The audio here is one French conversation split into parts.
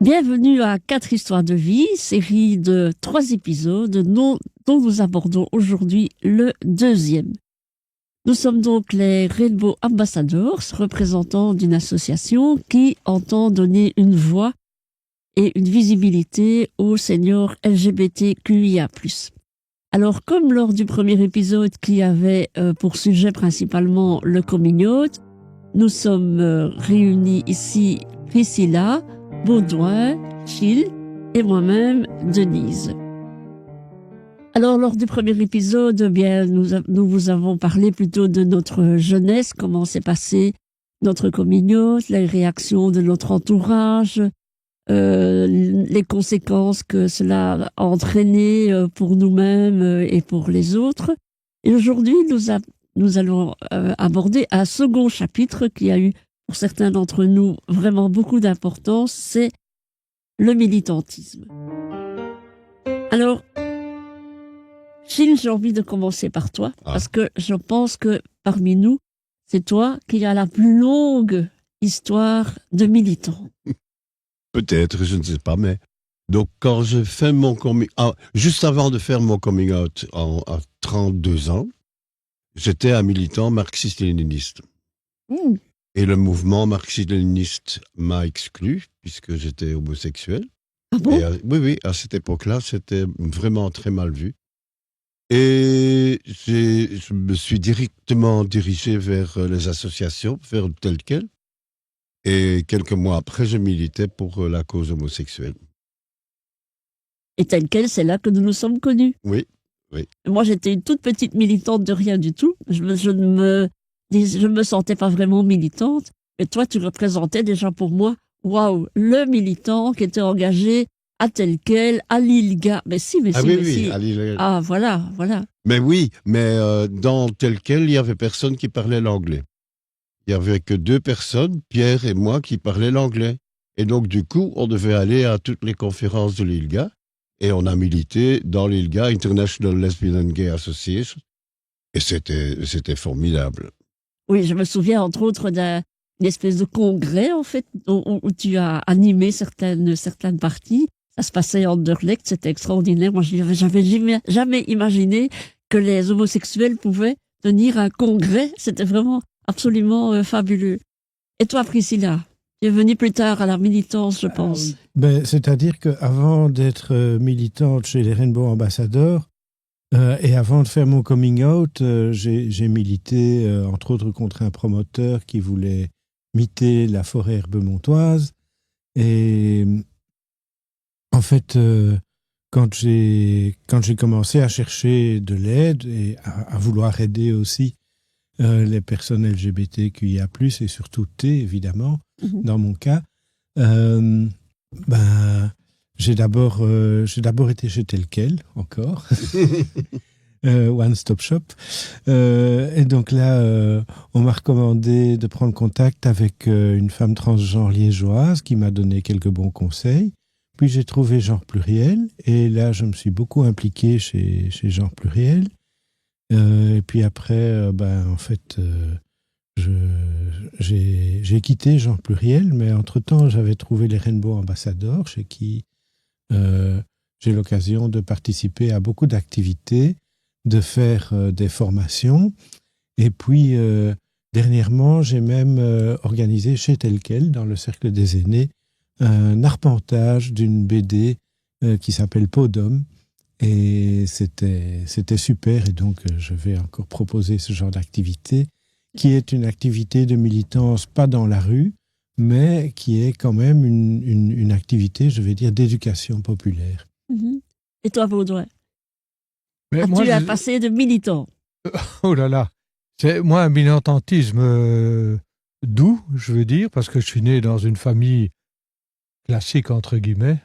Bienvenue à 4 histoires de vie, série de 3 épisodes dont nous abordons aujourd'hui le 2e. Nous sommes donc les Rainbow Ambassadors, représentants d'une association qui entend donner une voix et une visibilité aux seniors LGBTQIA+. Alors, comme lors du premier épisode qui avait pour sujet principalement le coming out, nous sommes réunis ici Priscilla, Baudouin, Gilles et moi-même, Denise. Alors, lors du premier épisode, nous vous avons parlé plutôt de notre jeunesse, comment s'est passé notre coming out, les réactions de notre entourage, les conséquences que cela a entraîné pour nous-mêmes et pour les autres. Et aujourd'hui, nous allons aborder un second chapitre qui a eu, pour certains d'entre nous, vraiment beaucoup d'importance, c'est le militantisme. Alors, Gilles, j'ai envie de commencer par toi, parce que je pense que parmi nous, c'est toi qui as la plus longue histoire de militant. Peut-être, je ne sais pas, mais... Donc, quand je fais mon coming out, juste avant de faire mon coming out à 32 ans, j'étais un militant marxiste-léniniste. Et le mouvement marxiste-léniniste m'a exclu, puisque j'étais homosexuel. Ah bon? Oui, à cette époque-là, c'était vraiment très mal vu. Et je me suis directement dirigé vers les associations, vers tel quel. Et quelques mois après, je militais pour la cause homosexuelle. Et tel quel, c'est là que nous nous sommes connus. Oui. Moi, j'étais une toute petite militante de rien du tout. Je ne me sentais pas vraiment militante. Et toi, tu représentais déjà pour moi, waouh, le militant qui était engagé à tel quel, à l'ILGA. Mais si. À l'ILGA. Ah, voilà. Mais oui, dans tel quel, il n'y avait personne qui parlait l'anglais. Il n'y avait que 2 personnes, Pierre et moi, qui parlaient l'anglais. Et donc, du coup, on devait aller à toutes les conférences de l'ILGA. Et on a milité dans l'ILGA, International Lesbian and Gay Association. Et c'était formidable. Oui, je me souviens, entre autres, d'une espèce de congrès, en fait, où tu as animé certaines parties. Ça se passait à Anderlecht, c'était extraordinaire. Moi, j'avais jamais imaginé que les homosexuels pouvaient tenir un congrès. C'était vraiment absolument fabuleux. Et toi, Priscilla, tu es venue plus tard à la militance, je pense. Oui. C'est-à-dire qu'avant d'être militante chez les Rainbow Ambassadors, et avant de faire mon coming out, j'ai milité, entre autres, contre un promoteur qui voulait miter la forêt herbemontoise. Et en fait, quand j'ai commencé à chercher de l'aide et à vouloir aider aussi les personnes LGBTQIA+, et surtout T, évidemment, dans mon cas, j'ai d'abord été chez tel quel, encore, One Stop Shop. Et donc là, on m'a recommandé de prendre contact avec une femme transgenre liégeoise qui m'a donné quelques bons conseils. Puis j'ai trouvé Genre Pluriel, et là, je me suis beaucoup impliqué chez Genre Pluriel. Et puis après, en fait, j'ai quitté Genre Pluriel, mais entre-temps, j'avais trouvé les Rainbow Ambassadors, chez qui j'ai l'occasion de participer à beaucoup d'activités, de faire des formations. Et puis, dernièrement, j'ai même organisé chez tel quel, dans le Cercle des aînés, un arpentage d'une BD qui s'appelle Peau d'homme. Et c'était super. Et donc, je vais encore proposer ce genre d'activité, qui est une activité de militance, pas dans la rue, mais qui est quand même une activité, je vais dire, d'éducation populaire. Et toi, Baudouin, tu as passé de militant? Oh là là, c'est moi un militantisme doux, je veux dire, parce que je suis né dans une famille classique, entre guillemets.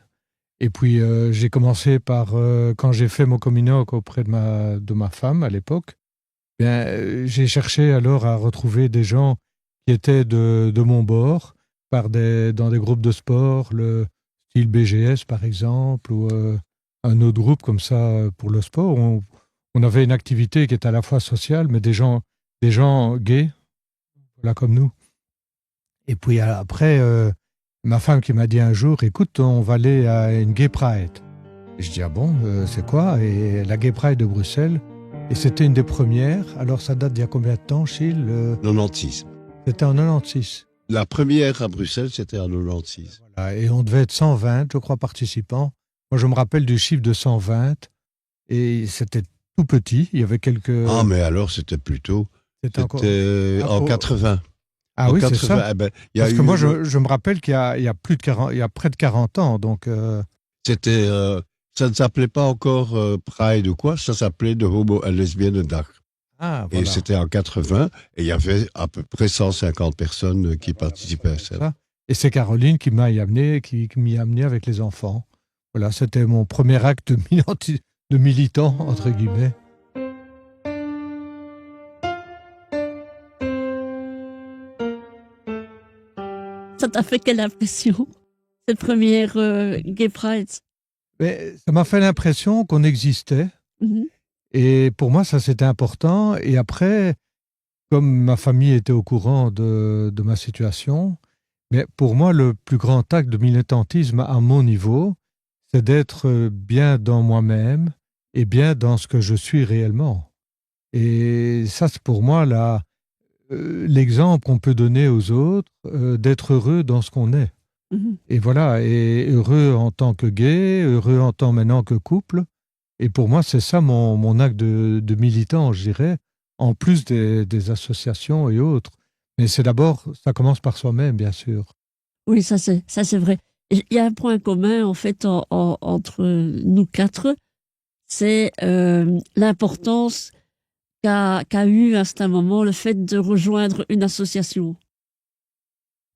Et puis, j'ai commencé par, quand j'ai fait mon coming out auprès de ma femme à l'époque, j'ai cherché alors à retrouver des gens qui étaient de mon bord, dans des groupes de sport, le style BGS par exemple, ou un autre groupe comme ça pour le sport. On avait une activité qui était à la fois sociale, mais des gens gays, voilà, comme nous. Et puis après, Ma femme qui m'a dit un jour, écoute, on va aller à une Gay Pride. Et je dis, ah bon, c'est quoi? Et la Gay Pride de Bruxelles. Et c'était une des premières. Alors ça date d'il y a combien de temps, Gilles? 96. C'était en 96. La première à Bruxelles, c'était en 96. Voilà. Et on devait être 120, je crois, participants. Moi, je me rappelle du chiffre de 120. Et c'était tout petit. Il y avait quelques... Ah, mais alors, c'était plutôt... C'était encore... en 80. Ah en oui, 80, c'est ça. eh ben, il y a Parce eu que moi, je me rappelle qu'il y a plus de 40, il y a près de 40 ans. Donc, C'était... ça ne s'appelait pas encore Pride ou quoi, ça s'appelait de Homo and Lesbian Dag. voilà. Et c'était en 80, et il y avait à peu près 150 personnes qui participaient à ça. Et c'est Caroline qui m'y a amené avec les enfants. Voilà, c'était mon premier acte de militant, entre guillemets. Ça t'a fait quelle impression, cette première Gay Pride? Mais ça m'a fait l'impression qu'on existait. Mhm. Et pour moi, ça, c'était important. Et après, comme ma famille était au courant de ma situation, mais pour moi, le plus grand acte de militantisme à mon niveau, c'est d'être bien dans moi-même et bien dans ce que je suis réellement. Et ça, c'est pour moi l'exemple qu'on peut donner aux autres, d'être heureux dans ce qu'on est. Mhm. Et voilà, et heureux en tant que gay, heureux en tant maintenant que couple. Et pour moi, c'est ça mon acte de militant, je dirais, en plus des associations et autres. Mais c'est d'abord, ça commence par soi-même, bien sûr. Oui, ça c'est vrai. Il y a un point commun, en fait, entre nous quatre, c'est l'importance qu'a eu à un moment le fait de rejoindre une association.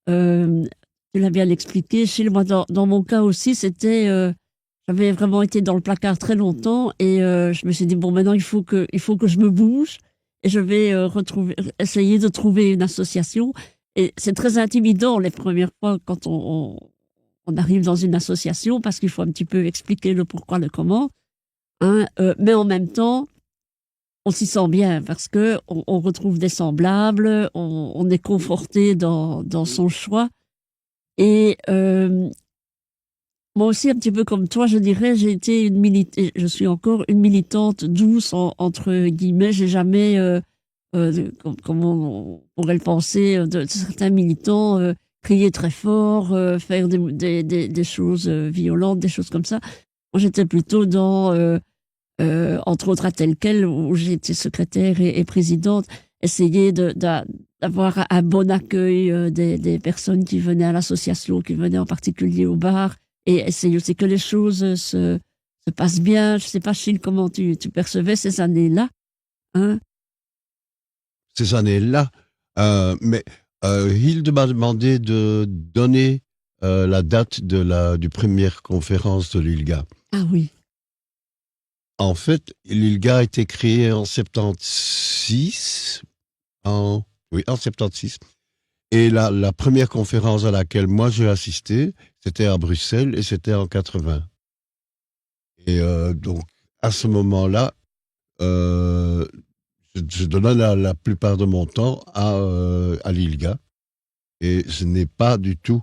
Tu l'as bien expliqué. Chez moi, dans mon cas aussi, c'était... j'avais vraiment été dans le placard très longtemps et je me suis dit, bon, maintenant, il faut que je me bouge et je vais essayer de trouver une association. Et c'est très intimidant les premières fois quand on arrive dans une association parce qu'il faut un petit peu expliquer le pourquoi, le comment. Hein, mais en même temps, on s'y sent bien parce que on retrouve des semblables, on est conforté dans son choix. Et moi aussi, un petit peu comme toi, je dirais, je suis encore une militante douce entre guillemets. J'ai jamais, comme on pourrait le penser, de certains militants crier très fort, faire des choses violentes, des choses comme ça. Moi, j'étais plutôt dans entre autres à tel quel, où j'ai été secrétaire et présidente, essayer d'avoir un bon accueil des personnes qui venaient à l'association, qui venaient en particulier au bar, et essayer aussi que les choses se passent bien. Je sais pas, Gilles, comment tu percevais ces années-là, hein? Ces années-là, mais Hilde m'a demandé de donner la date du première conférence de l'ILGA. Ah oui. En fait, l'ILGA a été créé en 76. En 76. Et la première conférence à laquelle moi j'ai assisté, c'était à Bruxelles et c'était en 80. Et donc, à ce moment-là, je donnais la plupart de mon temps à l'ILGA. Et je n'ai pas du tout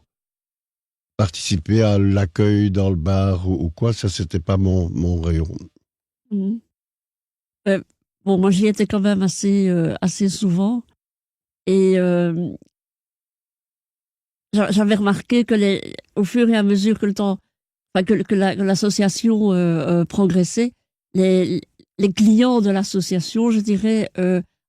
participé à l'accueil dans le bar ou quoi. Ça, c'était pas mon rayon. Mmh. Bon, moi j'y étais quand même assez souvent et j'avais remarqué que au fur et à mesure que le temps, enfin que l'association progressait, les clients de l'association, je dirais,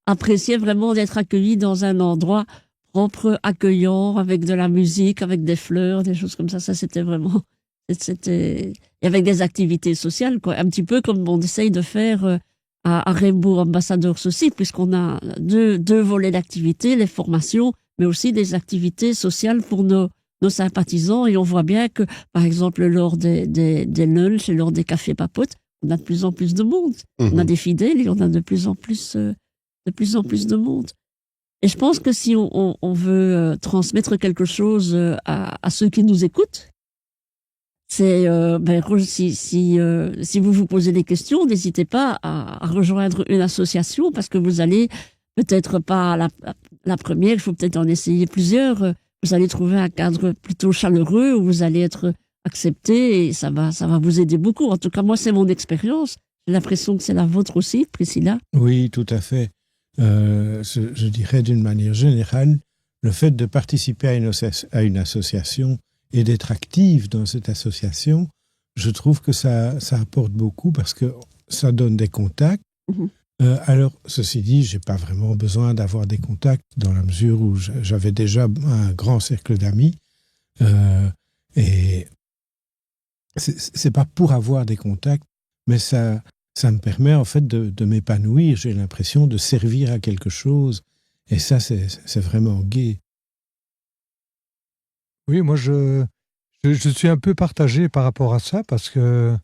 appréciaient vraiment d'être accueillis dans un endroit propre, accueillant, avec de la musique, avec des fleurs, des choses comme ça. Ça, c'était vraiment... Et avec des activités sociales, quoi. Un petit peu comme on essaye de faire à Rainbow Ambassadors aussi, puisqu'on a deux volets d'activités, les formations, mais aussi des activités sociales pour nos sympathisants. Et on voit bien que, par exemple, lors des lunchs et lors des cafés papotes, on a de plus en plus de monde. On a des fidèles et on a de plus en plus de monde. Et je pense que si on veut transmettre quelque chose à ceux qui nous écoutent, c'est si vous posez des questions, n'hésitez pas à rejoindre une association parce que vous allez peut-être pas la première, il faut peut-être en essayer plusieurs vous allez trouver un cadre plutôt chaleureux où vous allez être accepté et ça va vous aider beaucoup. En tout cas, moi, c'est mon expérience. J'ai l'impression que c'est la vôtre aussi, Priscilla. Oui, tout à fait. Je dirais d'une manière générale, le fait de participer à une association et d'être active dans cette association, je trouve que ça apporte beaucoup parce que ça donne des contacts. Mhm. Alors, ceci dit, j'ai pas vraiment besoin d'avoir des contacts dans la mesure où j'avais déjà un grand cercle d'amis. Et c'est pas pour avoir des contacts, mais ça me permet en fait de m'épanouir. J'ai l'impression de servir à quelque chose. Et ça, c'est vraiment gai. Oui, moi, je suis un peu partagé par rapport à ça parce que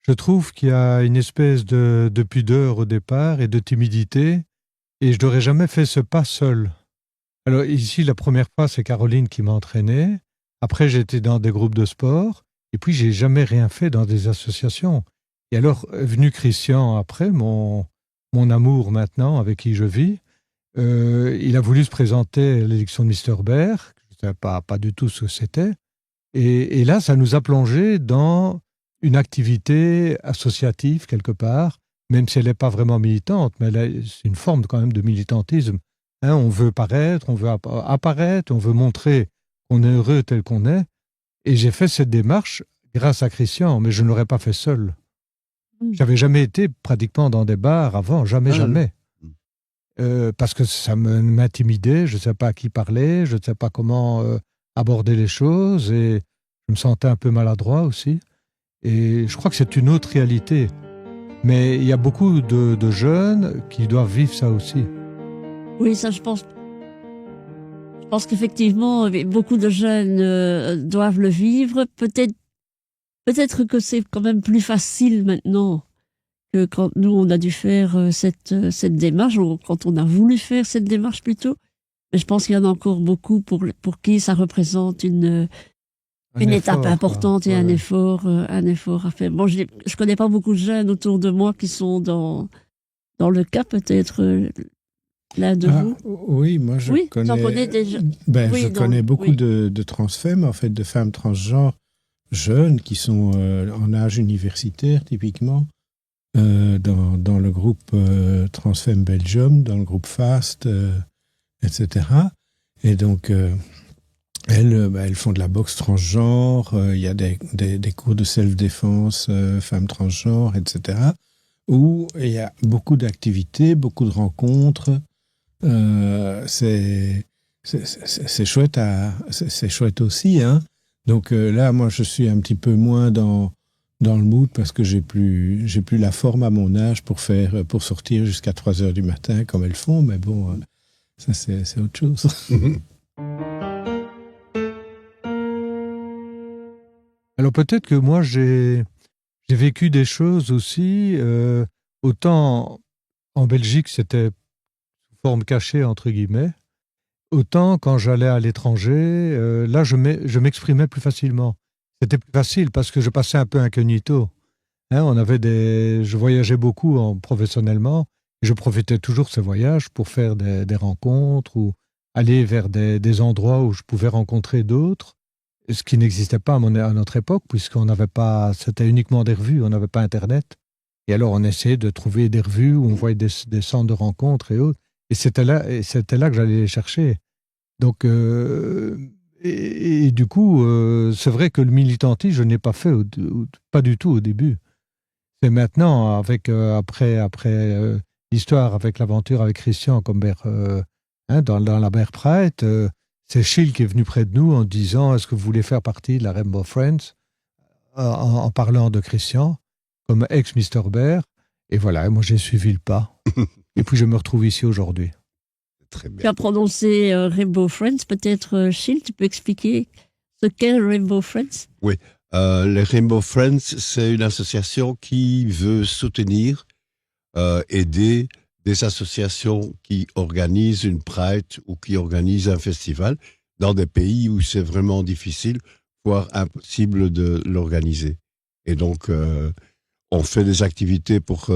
je trouve qu'il y a une espèce de pudeur au départ et de timidité et je n'aurais jamais fait ce pas seul. Alors ici, la première fois, c'est Caroline qui m'a entraîné. Après, j'étais dans des groupes de sport et puis j'ai jamais rien fait dans des associations. Et alors, est venu Christian après, mon amour maintenant, avec qui je vis. Il a voulu se présenter à l'élection de Mister Bear. Je ne savais pas du tout ce que c'était. Et là, ça nous a plongé dans une activité associative quelque part, même si elle n'est pas vraiment militante, mais c'est une forme quand même de militantisme. Hein, on veut paraître, on veut apparaître, on veut montrer qu'on est heureux tel qu'on est. Et j'ai fait cette démarche grâce à Christian, mais je ne l'aurais pas fait seul. J'avais jamais été pratiquement dans des bars avant, jamais. Parce que ça m'intimidait, je ne sais pas à qui parler, je ne sais pas comment aborder les choses, et je me sentais un peu maladroit aussi. Et je crois que c'est une autre réalité. Mais il y a beaucoup de jeunes qui doivent vivre ça aussi. Oui, ça, je pense qu'effectivement, beaucoup de jeunes doivent le vivre. Peut-être que c'est quand même plus facile maintenant que quand nous, on a dû faire cette démarche, ou quand on a voulu faire cette démarche plutôt. Mais je pense qu'il y en a encore beaucoup pour qui ça représente une étape importante et un effort à faire. Bon, je connais pas beaucoup de jeunes autour de moi qui sont dans le cas, peut-être l'un de vous. Oui, moi je connais déjà. Je connais beaucoup de transfemmes, en fait, de femmes transgenres jeunes qui sont en âge universitaire typiquement, dans le groupe Transfemme Belgium, dans le groupe FAST, etc. Et donc elles font de la boxe transgenre, il y a des cours de self-défense femmes transgenres, etc. où il y a beaucoup d'activités, beaucoup de rencontres. C'est chouette c'est chouette aussi, hein. Donc là, moi, je suis un petit peu moins dans le mood parce que j'ai plus la forme à mon âge pour sortir jusqu'à 3h du matin comme elles font, mais bon, ça c'est autre chose. Alors peut-être que moi j'ai vécu des choses aussi, autant en Belgique c'était sous forme cachée entre guillemets, autant quand j'allais à l'étranger, là je m'exprimais plus facilement. C'était plus facile parce que je passais un peu incognito. Hein, je voyageais beaucoup professionnellement et je profitais toujours de ces voyages pour faire des rencontres ou aller vers des endroits où je pouvais rencontrer d'autres. Ce qui n'existait pas à notre époque, puisqu'on n'avait pas, c'était uniquement des revues, on n'avait pas Internet. Et alors, on essayait de trouver des revues où on voyait des centres de rencontres et autres. Et c'était là que j'allais les chercher. Donc, et du coup, c'est vrai que le militantisme, je n'ai pas fait, pas du tout au début. C'est maintenant, après l'histoire, avec l'aventure avec Christian comme dans la Bear Pride, c'est Chill qui est venu près de nous en disant « Est-ce que vous voulez faire partie de la Rainbow Friends ?» en parlant de Christian, comme ex-Mister Bear. Et voilà, moi j'ai suivi le pas. Et puis je me retrouve ici aujourd'hui. Très bien. Tu as prononcé Rainbow Friends, peut-être Chill, tu peux expliquer ce qu'est Rainbow Friends? Oui, les Rainbow Friends, c'est une association qui veut soutenir, aider des associations qui organisent une Pride ou qui organisent un festival dans des pays où c'est vraiment difficile, voire impossible de l'organiser. Et donc, on fait des activités pour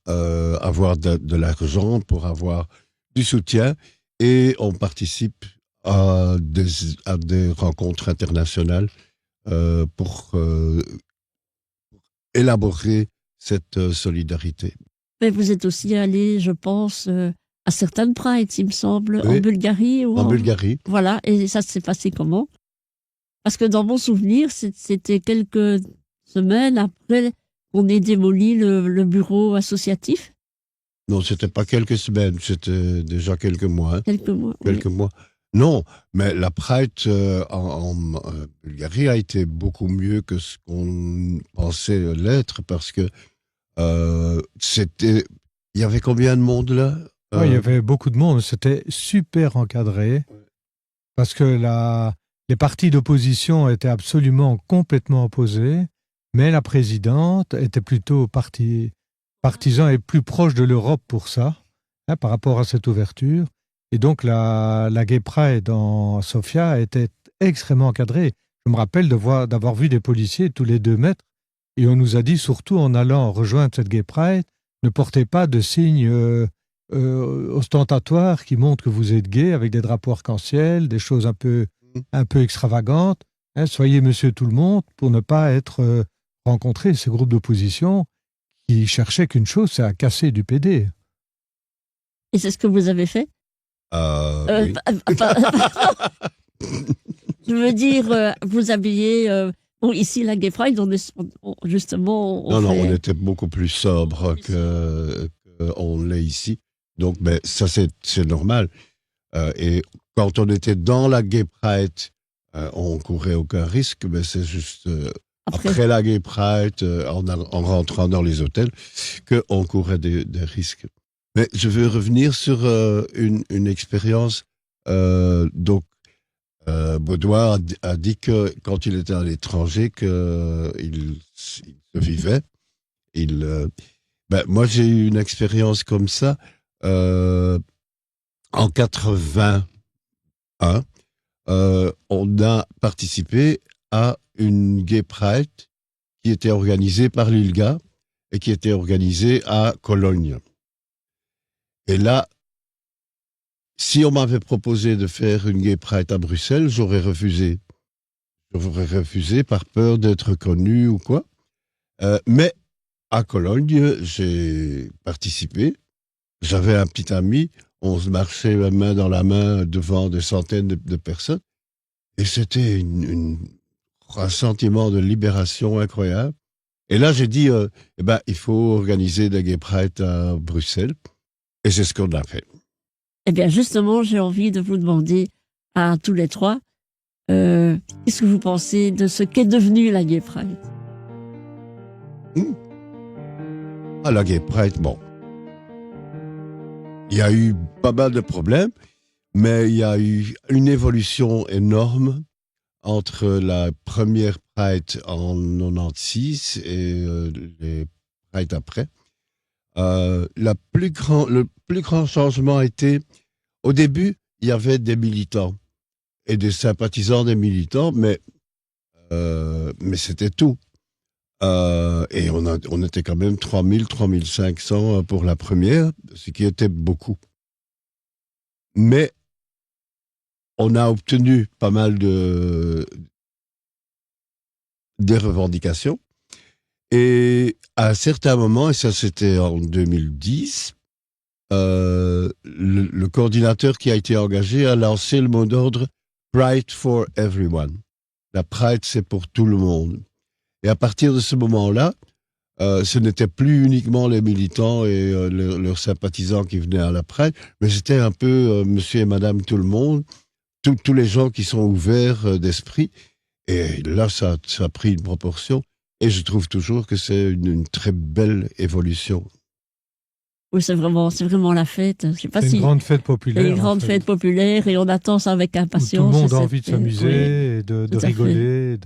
avoir de l'argent, pour avoir du soutien, et on participe à des rencontres internationales pour élaborer cette solidarité. Mais vous êtes aussi allé, je pense, à certaines prides, il me semble, Oui, en Bulgarie ou en Bulgarie. Voilà, et ça s'est passé comment? Parce que dans mon souvenir, c'était quelques semaines après qu'on ait démoli le bureau associatif. Non, c'était pas quelques semaines, c'était déjà quelques mois. Hein. Quelques mois. Quelques mois. Non, mais la Pride en Bulgarie a été beaucoup mieux que ce qu'on pensait l'être parce que c'était. Il y avait combien de monde là? Ouais, il y avait beaucoup de monde, c'était super encadré parce que les partis d'opposition étaient absolument complètement opposés, mais la présidente était plutôt partisan et plus proche de l'Europe pour ça, hein, par rapport à cette ouverture. Et donc la Gay Pride en Sofia était extrêmement encadrée. Je me rappelle d'avoir vu des policiers tous les 2 mètres et on nous a dit, surtout en allant rejoindre cette Gay Pride, ne portez pas de signes ostentatoires qui montrent que vous êtes gay avec des drapeaux arc-en-ciel, des choses un peu extravagantes. Hein, soyez monsieur tout le monde pour ne pas être rencontré ces groupes d'opposition qui cherchaient qu'une chose, c'est à casser du PD. Et c'est ce que vous avez fait? Oui. Je veux dire, vous habillez. Bon, ici, la Gay Pride, justement. Non, on était beaucoup plus sobre qu'on l'est ici. Donc, ben, ça, c'est normal. Et quand on était dans la Gay Pride, on courait aucun risque, mais c'est juste après la Gay Pride, en rentrant dans les hôtels, qu'on courait des risques. Mais je veux revenir sur une expérience. Donc, Baudouin a dit que quand il était à l'étranger, qu'il se vivait. Moi, j'ai eu une expérience comme ça en 81. On a participé à une Gay Pride qui était organisée par l'ILGA et qui était organisée à Cologne. Et là, si on m'avait proposé de faire une Gay Pride à Bruxelles, j'aurais refusé. J'aurais refusé par peur d'être connu ou quoi. Mais à Cologne, j'ai participé. J'avais un petit ami. On se marchait main dans la main devant des centaines de personnes. Et c'était un sentiment de libération incroyable. Et là, j'ai dit, il faut organiser des Gay Pride à Bruxelles. Et c'est ce qu'on a fait. Eh bien, justement, j'ai envie de vous demander à tous les trois, qu'est-ce que vous pensez de ce qu'est devenu la Gay Pride? La Gay Pride, bon. Il y a eu pas mal de problèmes, mais il y a eu une évolution énorme entre la première Pride en 96 et les Pride après. Le plus grand changement a été, au début, il y avait des militants et des sympathisants des militants, mais c'était tout. Et on était quand même 3000, 3500 pour la première, ce qui était beaucoup. Mais on a obtenu pas mal des revendications. Et à un certain moment, et ça c'était en 2010, le coordinateur qui a été engagé a lancé le mot d'ordre Pride for Everyone. La Pride, c'est pour tout le monde. Et à partir de ce moment-là, ce n'était plus uniquement les militants et leurs sympathisants qui venaient à la Pride, mais c'était un peu monsieur et madame tout le monde, tous les gens qui sont ouverts d'esprit. Et là, ça a pris une proportion. Et je trouve toujours que c'est une très belle évolution. Oui, c'est vraiment la fête. Je sais pas c'est une grande fête populaire. C'est une grande fête populaire et on attend ça avec impatience. Tout le monde a envie de s'amuser, et de rigoler.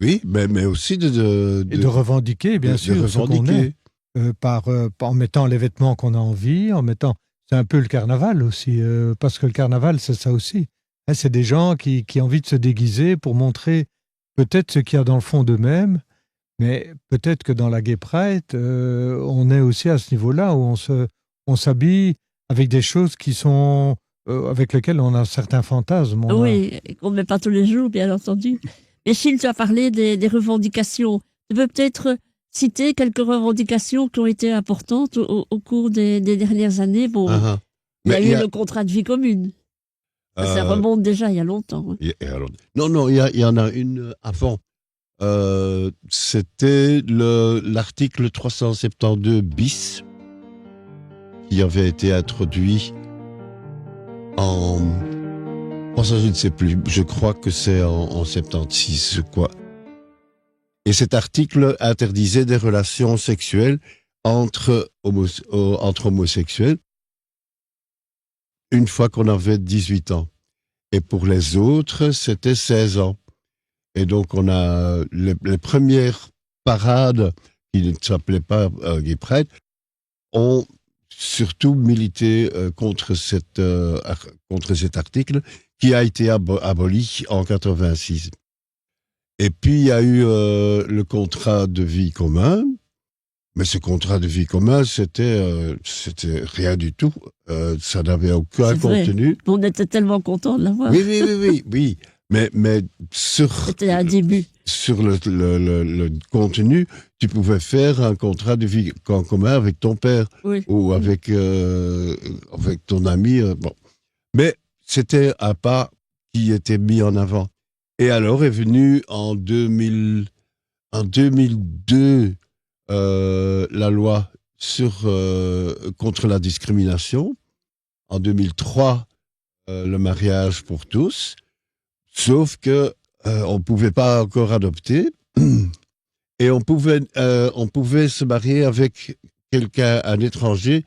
Oui, mais aussi et de revendiquer, bien sûr, ce qu'on est. En mettant les vêtements qu'on a envie, c'est un peu le carnaval aussi, parce que le carnaval, c'est ça aussi. Hein, c'est des gens qui ont envie de se déguiser pour montrer peut-être ce qu'il y a dans le fond d'eux-mêmes, mais peut-être que dans la Gay Pride, on est aussi à ce niveau-là où on s'habille avec des choses qui sont avec lesquels on a certains fantasmes. Oui, qu'on ne met pas tous les jours, bien entendu. Et Chine, tu as parlé des revendications. Tu peux peut-être citer quelques revendications qui ont été importantes au cours des dernières années. Bon, il y a eu le contrat de vie commune. Ça remonte déjà il y a longtemps. Hein. Non, il y en a une avant. C'était l'article 372 bis qui avait été introduit en... ça, je ne sais plus. Je crois que c'est en 76, quoi. Et cet article interdisait des relations sexuelles entre homosexuels une fois qu'on avait 18 ans. Et pour les autres, c'était 16 ans. Et donc, on a les premières parades, qui ne s'appelaient pas Gay Pride, ont surtout milité contre cet article qui a été aboli en 86. Et puis, il y a eu le contrat de vie commun. Mais ce contrat de vie commun, c'était rien du tout. Ça n'avait aucun contenu. On était tellement contents de l'avoir. Oui. Mais c'était un début. Sur le contenu, tu pouvais faire un contrat de vie en commun avec ton père ou avec ton ami. Bon. Mais c'était un pas qui était mis en avant. Et alors est venu en 2002 la loi contre la discrimination. En 2003, le mariage pour tous. Sauf que on pouvait pas encore adopter et on pouvait se marier avec un étranger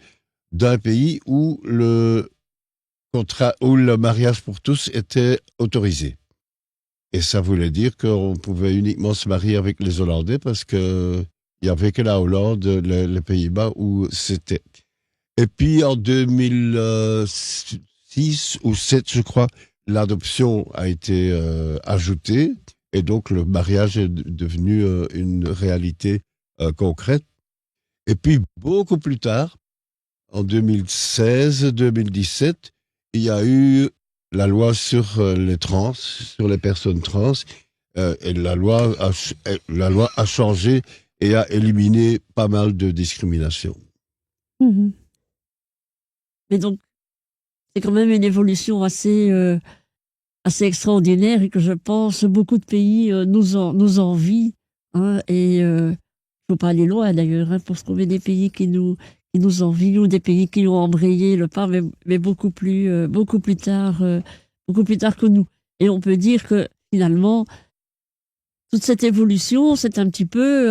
d'un pays où le mariage pour tous était autorisé. Et ça voulait dire qu'on pouvait uniquement se marier avec les Hollandais parce que il y avait que la Hollande, les Pays-Bas où c'était. Et puis en 2006 ou 2007, je crois, l'adoption a été ajoutée et donc le mariage est devenu une réalité concrète. Et puis beaucoup plus tard, en 2016-2017, il y a eu la loi sur les trans, sur les personnes trans, et la loi a changé et a éliminé pas mal de discrimination. Mmh. Mais donc, c'est quand même une évolution assez extraordinaire et que je pense beaucoup de pays nous envient. Hein, et il ne faut pas aller loin d'ailleurs pour se trouver des pays qui nous envient ou des pays qui ont embrayé le pas, mais beaucoup plus tard que nous. Et on peut dire que finalement, toute cette évolution, c'est un petit peu,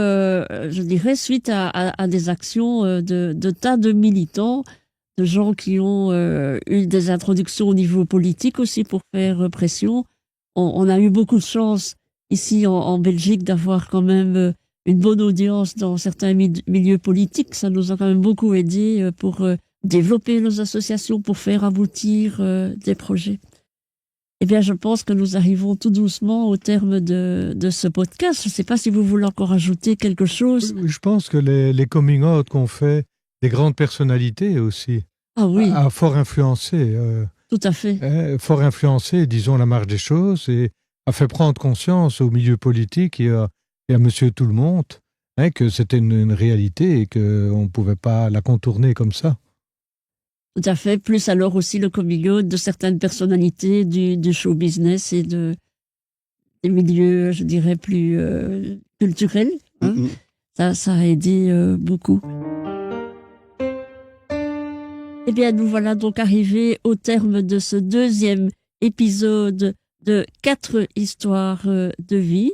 je dirais, suite à des actions de tas de militants, de gens qui ont eu des introductions au niveau politique aussi pour faire pression. On a eu beaucoup de chance ici en Belgique d'avoir quand même une bonne audience dans certains milieux politiques. Ça nous a quand même beaucoup aidé pour développer nos associations, pour faire aboutir des projets. Eh bien, je pense que nous arrivons tout doucement au terme de ce podcast. Je ne sais pas si vous voulez encore ajouter quelque chose. Je pense que les coming out qu'on fait, des grandes personnalités aussi, a fort influencé. Tout à fait. Fort influencé, disons, la marche des choses et a fait prendre conscience au milieu politique et à monsieur tout le monde que c'était une réalité et qu'on ne pouvait pas la contourner comme ça. Tout à fait. Plus alors aussi le coming out de certaines personnalités du show business et des milieux, je dirais, plus culturels. Hein. Ça a aidé beaucoup. Eh bien, nous voilà donc arrivés au terme de ce deuxième épisode de 4 histoires de vie.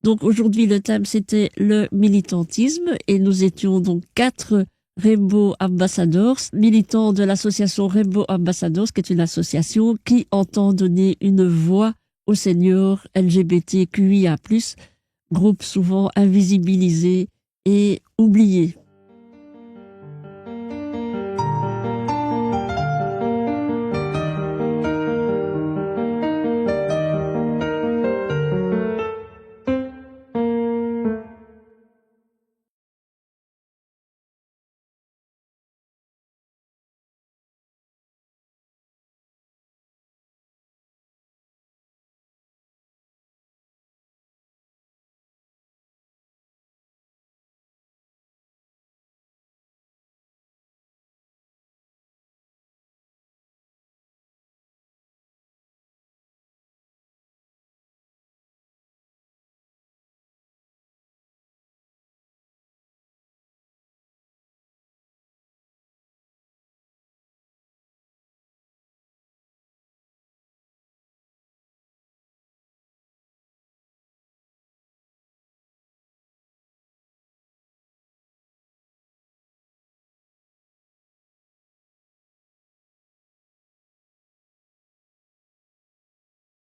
Donc aujourd'hui, le thème, c'était le militantisme et nous étions donc 4 Rainbow Ambassadors, militants de l'association Rainbow Ambassadors, qui est une association qui entend donner une voix aux seniors LGBTQIA+, groupe souvent invisibilisé et oublié.